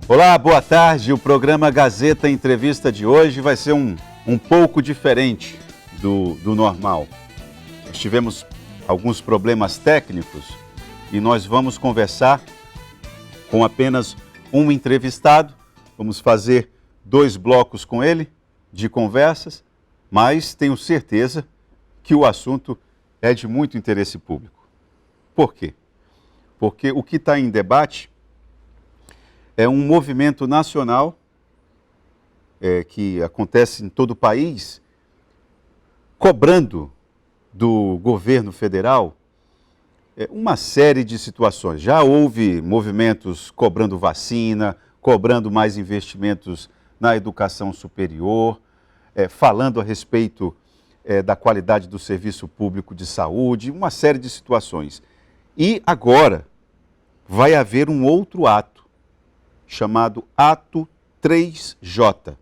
Olá, boa tarde. O programa Gazeta Entrevista de hoje vai ser um pouco diferente do normal. Nós tivemos alguns problemas técnicos e nós vamos conversar com apenas um entrevistado. Vamos fazer 2 blocos com ele de conversas, mas tenho certeza que o assunto é de muito interesse público. Por quê? Porque o que está em debate é um movimento nacional que acontece em todo o país, cobrando do governo federal uma série de situações. Já houve movimentos cobrando vacina, cobrando mais investimentos na educação superior, falando a respeito da qualidade do serviço público de saúde, uma série de situações. E agora vai haver um outro ato, chamado Ato 3J.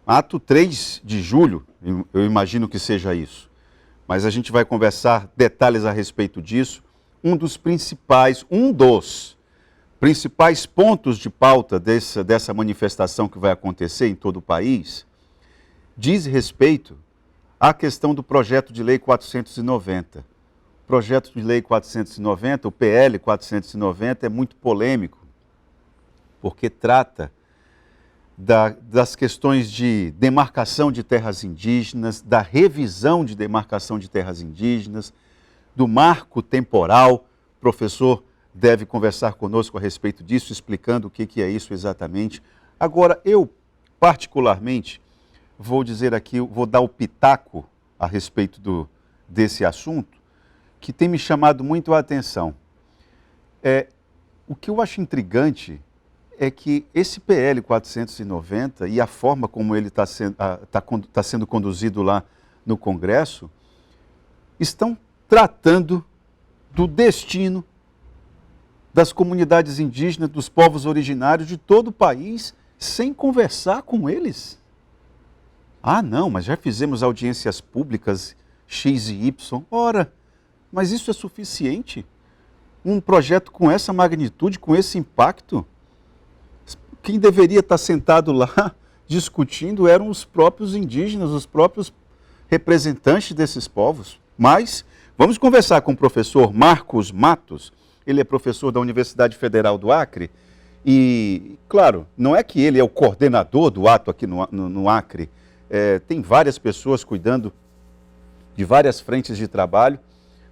Ato 3 de julho, eu imagino que seja isso. Mas a gente vai conversar detalhes a respeito disso. Um dos principais pontos de pauta dessa manifestação que vai acontecer em todo o país diz respeito à questão do projeto de lei 490. O projeto de lei 490, o PL 490, é muito polêmico, porque trata das questões de demarcação de terras indígenas, da revisão de demarcação de terras indígenas, do marco temporal. O professor deve conversar conosco a respeito disso, explicando o que é isso exatamente. Agora, eu, particularmente, vou dizer aqui, vou dar o pitaco a respeito desse assunto, que tem me chamado muito a atenção. O que eu acho intrigante é que esse PL 490 e a forma como ele está sendo conduzido lá no Congresso estão tratando do destino das comunidades indígenas, dos povos originários de todo o país, sem conversar com eles. Ah, não, mas já fizemos audiências públicas X e Y. Ora, mas isso é suficiente? Um projeto com essa magnitude, com esse impacto? Quem deveria estar sentado lá discutindo eram os próprios indígenas, os próprios representantes desses povos. Mas vamos conversar com o professor Marcos Matos. Ele é professor da Universidade Federal do Acre e, claro, não é que ele é o coordenador do ato aqui no Acre. Tem várias pessoas cuidando de várias frentes de trabalho,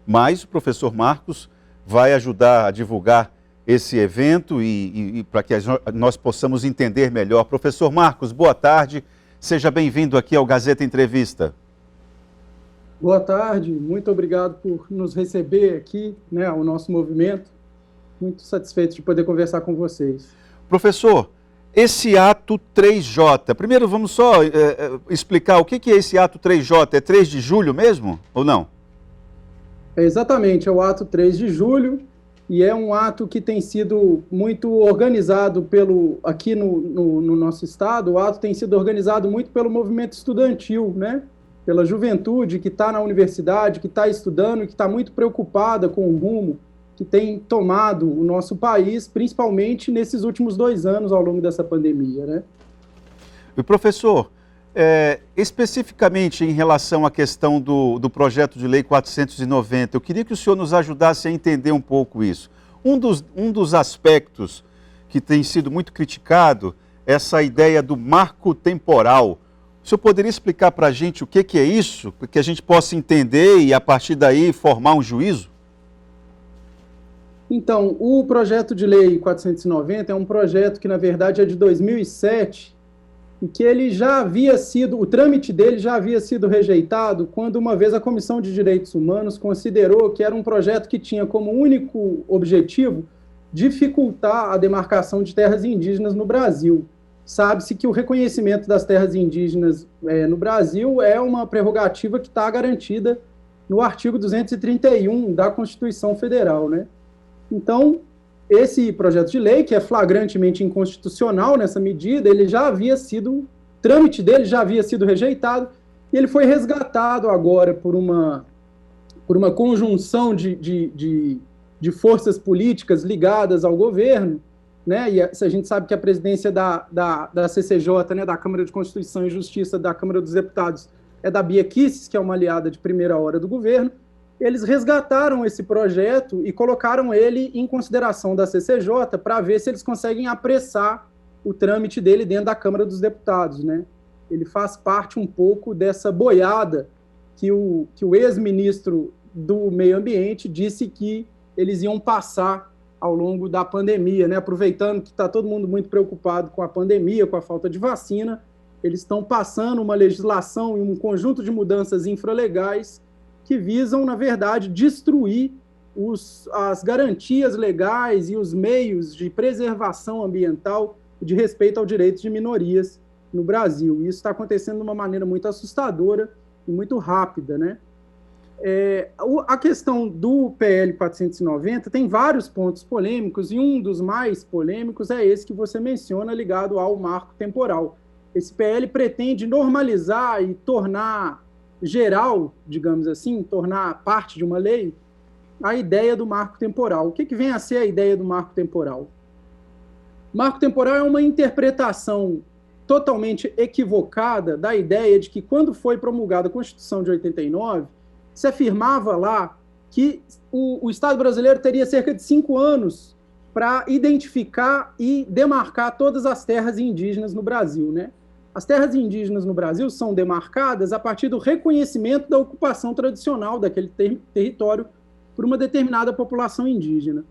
mas o professor Marcos vai ajudar a divulgar esse evento e para que nós possamos entender melhor. Professor Marcos, boa tarde. Seja bem-vindo aqui ao Gazeta Entrevista. Boa tarde, muito obrigado por nos receber aqui, ao nosso movimento. Muito satisfeito de poder conversar com vocês. Professor, esse Ato 3J, primeiro vamos só explicar o que é esse Ato 3J. É 3 de julho mesmo ou não? Exatamente, é o Ato 3 de julho. E é um ato que tem sido muito organizado aqui no nosso estado. O ato tem sido organizado muito pelo movimento estudantil, pela juventude que está na universidade, que está estudando e que está muito preocupada com o rumo que tem tomado o nosso país, principalmente nesses últimos 2 anos ao longo dessa pandemia. E professor, especificamente em relação à questão do projeto de lei 490, eu queria que o senhor nos ajudasse a entender um pouco isso. Um dos aspectos que tem sido muito criticado é essa ideia do marco temporal. O senhor poderia explicar para a gente o que é isso, para que a gente possa entender e, a partir daí, formar um juízo? Então, o projeto de lei 490 é um projeto que, na verdade, é de 2007, e que o trâmite dele já havia sido rejeitado quando uma vez a Comissão de Direitos Humanos considerou que era um projeto que tinha como único objetivo dificultar a demarcação de terras indígenas no Brasil. Sabe-se que o reconhecimento das terras indígenas no Brasil é uma prerrogativa que está garantida no artigo 231 da Constituição Federal, Então, esse projeto de lei, que é flagrantemente inconstitucional nessa medida, o trâmite dele já havia sido rejeitado, e ele foi resgatado agora por uma conjunção de forças políticas ligadas ao governo, né? E a gente sabe que a presidência da CCJ, né, da Câmara de Constituição e Justiça da Câmara dos Deputados, é da Bia Kicis, que é uma aliada de primeira hora do governo. Eles resgataram esse projeto e colocaram ele em consideração da CCJ para ver se eles conseguem apressar o trâmite dele dentro da Câmara dos Deputados, né? Ele faz parte um pouco dessa boiada que o ex-ministro do Meio Ambiente disse que eles iam passar ao longo da pandemia, né? Aproveitando que está todo mundo muito preocupado com a pandemia, com a falta de vacina, eles estão passando uma legislação e um conjunto de mudanças infralegais que visam, na verdade, destruir as garantias legais e os meios de preservação ambiental e de respeito aos direitos de minorias no Brasil. Isso está acontecendo de uma maneira muito assustadora e muito rápida, né? A questão do PL 490 tem vários pontos polêmicos, e um dos mais polêmicos é esse que você menciona, ligado ao marco temporal. Esse PL pretende normalizar e tornar geral, digamos assim, tornar parte de uma lei, a ideia do marco temporal. O que vem a ser a ideia do marco temporal? Marco temporal é uma interpretação totalmente equivocada da ideia de que, quando foi promulgada a Constituição de 89, se afirmava lá que o Estado brasileiro teria cerca de 5 anos para identificar e demarcar todas as terras indígenas no Brasil, né? As terras indígenas no Brasil são demarcadas a partir do reconhecimento da ocupação tradicional daquele território por uma determinada população indígena.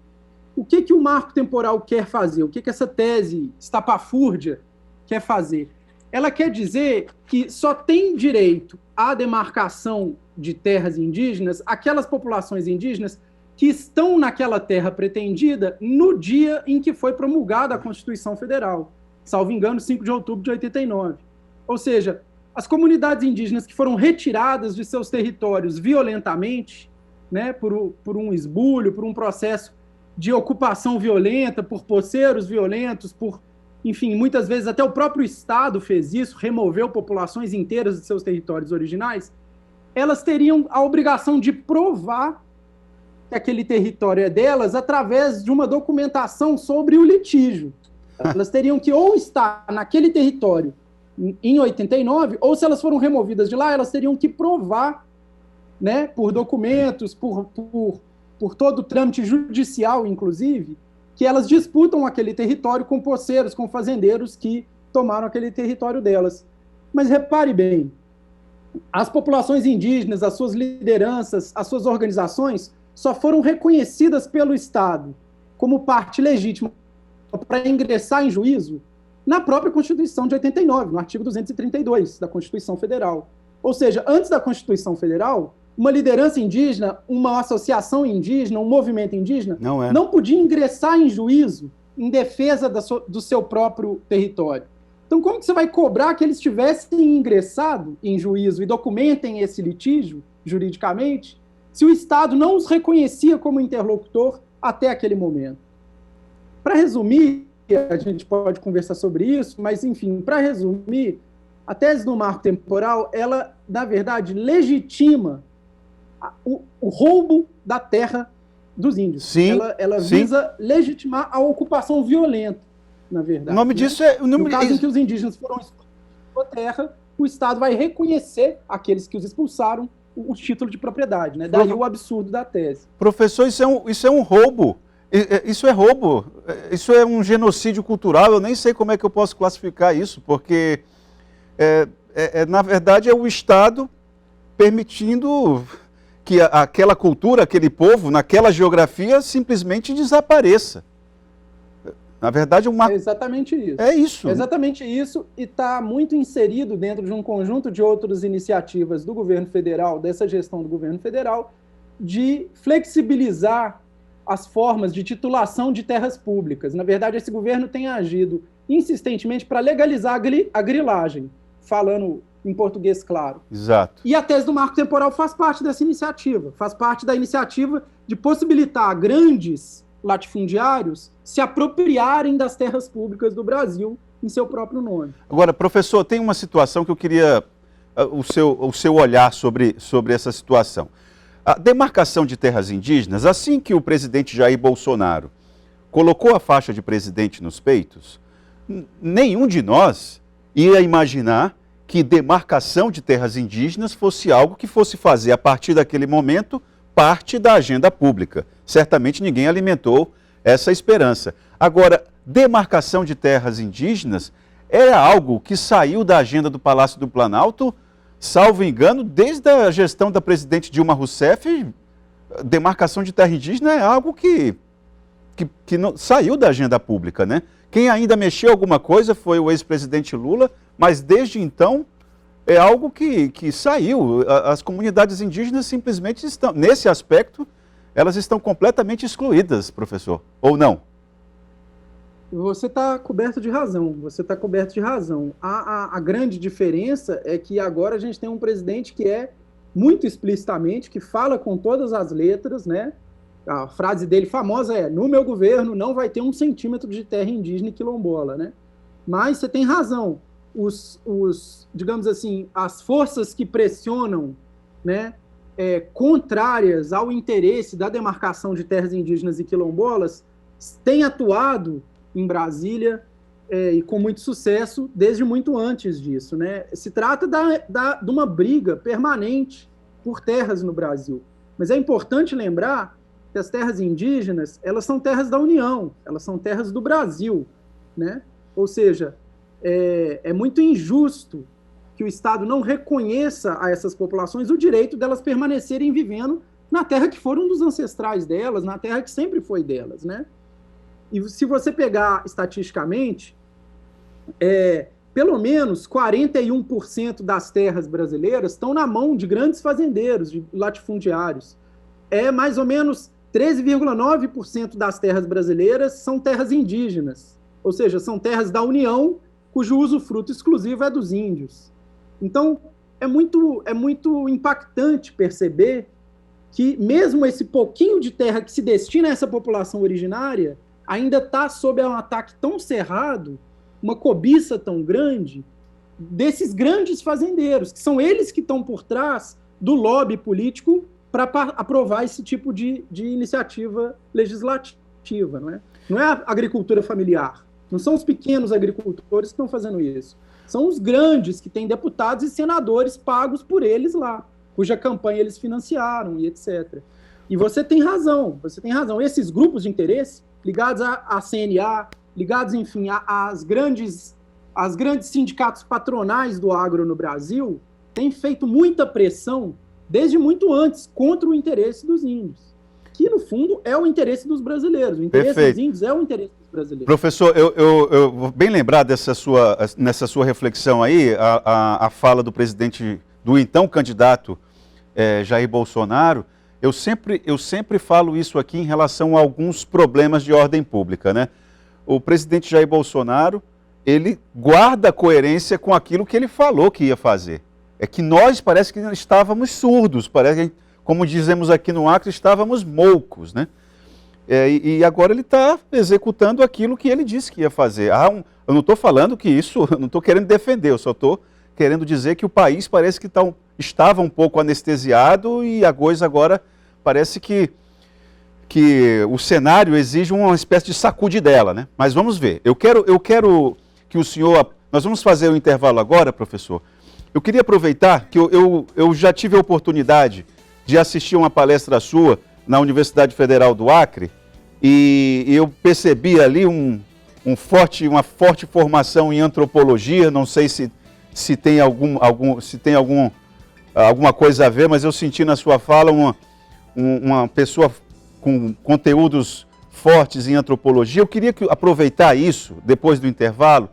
O que o marco temporal quer fazer? O que essa tese estapafúrdia quer fazer? Ela quer dizer que só tem direito à demarcação de terras indígenas aquelas populações indígenas que estão naquela terra pretendida no dia em que foi promulgada a Constituição Federal, salvo engano, 5 de outubro de 89. Ou seja, as comunidades indígenas que foram retiradas de seus territórios violentamente, né, por um esbulho, por um processo de ocupação violenta, por poceiros violentos, enfim, muitas vezes até o próprio Estado fez isso, removeu populações inteiras de seus territórios originais, elas teriam a obrigação de provar que aquele território é delas através de uma documentação sobre o litígio. Elas teriam que ou estar naquele território em 89, ou se elas foram removidas de lá, elas teriam que provar, né, por documentos, por todo o trâmite judicial, inclusive, que elas disputam aquele território com poceiros, com fazendeiros que tomaram aquele território delas. Mas repare bem, as populações indígenas, as suas lideranças, as suas organizações, só foram reconhecidas pelo Estado como parte legítima para ingressar em juízo na própria Constituição de 89, no artigo 232 da Constituição Federal. Ou seja, antes da Constituição Federal, uma liderança indígena, uma associação indígena, um movimento indígena, não podia ingressar em juízo em defesa do seu próprio território. Então, como que você vai cobrar que eles tivessem ingressado em juízo e documentem esse litígio juridicamente, se o Estado não os reconhecia como interlocutor até aquele momento? Para resumir, a gente pode conversar sobre isso, mas, enfim, para resumir, a tese do marco temporal, ela, na verdade, legitima o roubo da terra dos índios. Sim, ela visa legitimar a ocupação violenta, na verdade. O nome disso é... No caso em que os indígenas foram expulsos da terra, o Estado vai reconhecer aqueles que os expulsaram o título de propriedade, né? Daí o absurdo da tese. Professor, isso é um roubo. Isso é roubo. Isso é um genocídio cultural. Eu nem sei como é que eu posso classificar isso, porque, na verdade, é o Estado permitindo que aquela cultura, aquele povo, naquela geografia, simplesmente desapareça. Na verdade, É exatamente isso. É isso. É exatamente isso, e está muito inserido dentro de um conjunto de outras iniciativas do governo federal, dessa gestão do governo federal, de flexibilizar as formas de titulação de terras públicas. Na verdade, esse governo tem agido insistentemente para legalizar a grilagem, falando em português claro. Exato. E a tese do marco temporal faz parte dessa iniciativa, faz parte da iniciativa de possibilitar grandes latifundiários se apropriarem das terras públicas do Brasil em seu próprio nome. Agora, professor, tem uma situação que eu queria o seu olhar sobre essa situação. A demarcação de terras indígenas, assim que o presidente Jair Bolsonaro colocou a faixa de presidente nos peitos, nenhum de nós ia imaginar que demarcação de terras indígenas fosse algo que fosse fazer, a partir daquele momento, parte da agenda pública. Certamente ninguém alimentou essa esperança. Agora, demarcação de terras indígenas era algo que saiu da agenda do Palácio do Planalto, salvo engano, desde a gestão da presidente Dilma Rousseff. Demarcação de terra indígena é algo que não, saiu da agenda pública, né? Quem ainda mexeu alguma coisa foi o ex-presidente Lula, mas desde então é algo que saiu. As comunidades indígenas simplesmente estão, nesse aspecto, elas estão completamente excluídas, professor, ou não? Você está coberto de razão, A grande diferença é que agora a gente tem um presidente que é muito explicitamente, que fala com todas as letras, né? A frase dele famosa é: no meu governo não vai ter 1 centímetro de terra indígena e quilombola, né? Mas você tem razão, digamos assim, as forças que pressionam, né, contrárias ao interesse da demarcação de terras indígenas e quilombolas, têm atuado em Brasília e com muito sucesso desde muito antes disso, né? Se trata de uma briga permanente por terras no Brasil. Mas é importante lembrar que as terras indígenas, elas são terras da União, elas são terras do Brasil, né? Ou seja, é muito injusto que o Estado não reconheça a essas populações o direito delas permanecerem vivendo na terra que foram dos ancestrais delas, na terra que sempre foi delas, né? E se você pegar estatisticamente, pelo menos 41% das terras brasileiras estão na mão de grandes fazendeiros, de latifundiários. Mais ou menos 13,9% das terras brasileiras são terras indígenas, ou seja, são terras da União, cujo usufruto exclusivo é dos índios. Então, é muito impactante perceber que mesmo esse pouquinho de terra que se destina a essa população originária ainda está sob um ataque tão cerrado, uma cobiça tão grande, desses grandes fazendeiros, que são eles que estão por trás do lobby político para aprovar esse tipo de iniciativa legislativa. Não é a agricultura familiar, não são os pequenos agricultores que estão fazendo isso, são os grandes que têm deputados e senadores pagos por eles lá, cuja campanha eles financiaram e etc. E você tem razão, esses grupos de interesse ligados à CNA, ligados, enfim, às grandes sindicatos patronais do agro no Brasil, têm feito muita pressão desde muito antes contra o interesse dos índios, que, no fundo, é o interesse dos brasileiros. O interesse dos índios é o interesse dos brasileiros. Professor, eu vou bem lembrar nessa sua reflexão aí, a fala do presidente, do então candidato Jair Bolsonaro. Eu sempre falo isso aqui em relação a alguns problemas de ordem pública, né? O presidente Jair Bolsonaro, ele guarda coerência com aquilo que ele falou que ia fazer. É que nós parece que estávamos surdos, parece que, como dizemos aqui no Acre, estávamos moucos, né? E agora ele está executando aquilo que ele disse que ia fazer. Eu não estou falando que isso, eu não estou querendo defender, eu só estou querendo dizer que o país parece que estava um pouco anestesiado e a coisa agora parece que o cenário exige uma espécie de sacudidela, né? Mas vamos ver. Eu quero que o senhor... Nós vamos fazer o intervalo agora, professor. Eu queria aproveitar que eu já tive a oportunidade de assistir uma palestra sua na Universidade Federal do Acre e eu percebi ali uma forte formação em antropologia. Não sei se tem alguma coisa a ver, mas eu senti na sua fala uma pessoa com conteúdos fortes em antropologia. Eu queria aproveitar isso, depois do intervalo,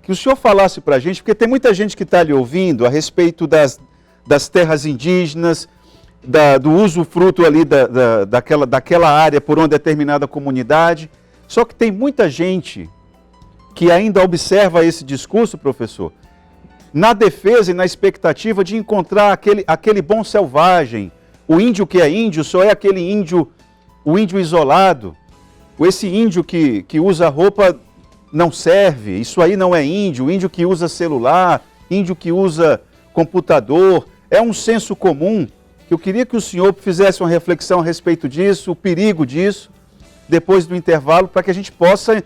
que o senhor falasse para a gente, porque tem muita gente que está lhe ouvindo a respeito das terras indígenas, do usufruto ali daquela área por uma determinada comunidade. Só que tem muita gente que ainda observa esse discurso, professor, na defesa e na expectativa de encontrar aquele bom selvagem. O índio que é índio só é aquele índio, o índio isolado. Esse índio que usa roupa não serve, isso aí não é índio. O índio que usa celular, índio que usa computador, é um senso comum. Eu queria que o senhor fizesse uma reflexão a respeito disso, o perigo disso, depois do intervalo, para que a gente possa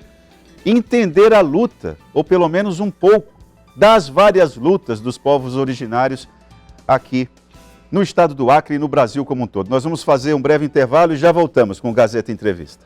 entender a luta, ou pelo menos um pouco, das várias lutas dos povos originários aqui no estado do Acre e no Brasil como um todo. Nós vamos fazer um breve intervalo e já voltamos com o Gazeta Entrevista.